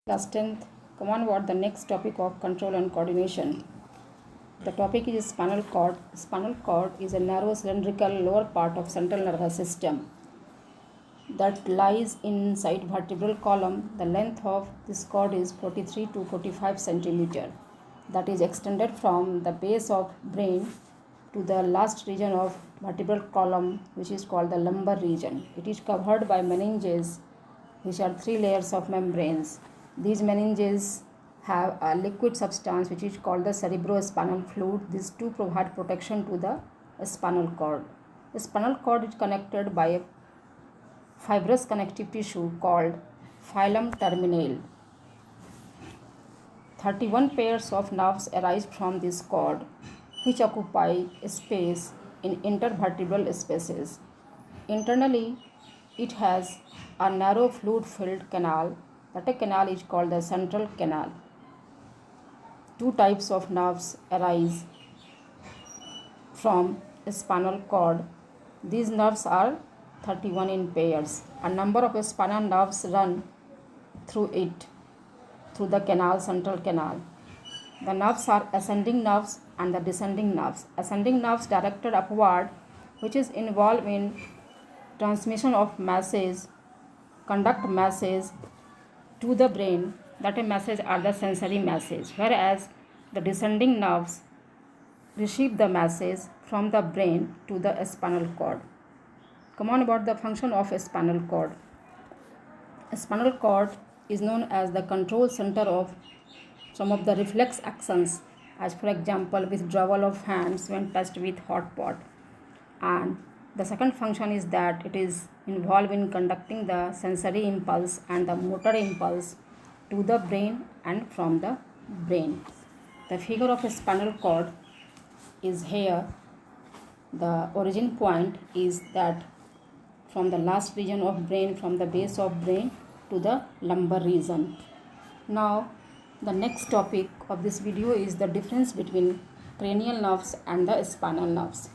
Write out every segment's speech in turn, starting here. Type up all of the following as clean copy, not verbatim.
Class 10th, come on about the next topic of control and coordination. The topic is spinal cord. Spinal cord is a narrow cylindrical lower part of central nervous system that lies inside vertebral column. The length of this cord is 43 to 45 centimeter. That is extended from the base of brain to the last region of vertebral column, which is called the lumbar region. It is covered by meninges, which are three layers of membranes. These meninges have a liquid substance which is called the cerebrospinal fluid. These two provide protection to the spinal cord. The spinal cord is connected by a fibrous connective tissue called filum terminale. 31 pairs of nerves arise from this cord, which occupy space in intervertebral spaces. Internally, it has a narrow fluid-filled canal. That canal is called the central canal. Two types of nerves arise from a spinal cord. These nerves are 31 in pairs. A number of spinal nerves run through it, through the canal, central canal. The nerves are ascending nerves and the descending nerves. Ascending nerves directed upward, which is involved in transmission of messages, conduct message to the brain. That a message are the sensory message, whereas the descending nerves receive the message from the brain to the spinal cord. Come on about the function of a spinal cord. A spinal cord is known as the control center of some of the reflex actions, as for example withdrawal of hands when touched with hot pot. And the second function is that it is involved in conducting the sensory impulse and the motor impulse to the brain and from the brain. The figure of a spinal cord is here. The origin point is that from the last region of brain, from the base of brain to the lumbar region. Now, the next topic of this video is the difference between cranial nerves and the spinal nerves.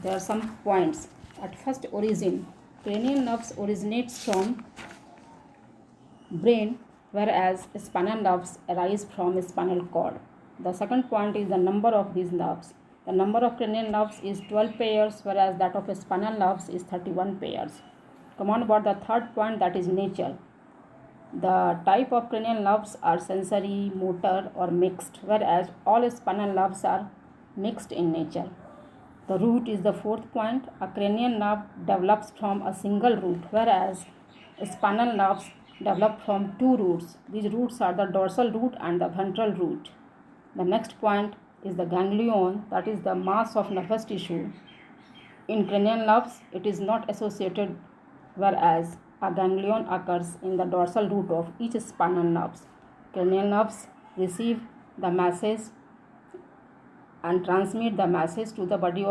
There are some points. At first, origin. Cranial nerves originates from brain, whereas spinal nerves arise from spinal cord. The second point is the number of these nerves. The number of cranial nerves is 12 pairs, whereas that of spinal nerves is 31 pairs. Come on about the third point, that is nature. The type of cranial nerves are sensory, motor or mixed, whereas all spinal nerves are mixed in nature. The root is the fourth point. A cranial nerve develops from a single root, whereas spinal nerves develop from two roots. These roots are the dorsal root and the ventral root. The next point is the ganglion, that is the mass of nervous tissue. In cranial nerves, it is not associated, whereas a ganglion occurs in the dorsal root of each spinal nerve. Cranial nerves receive the message and transmit the message to the body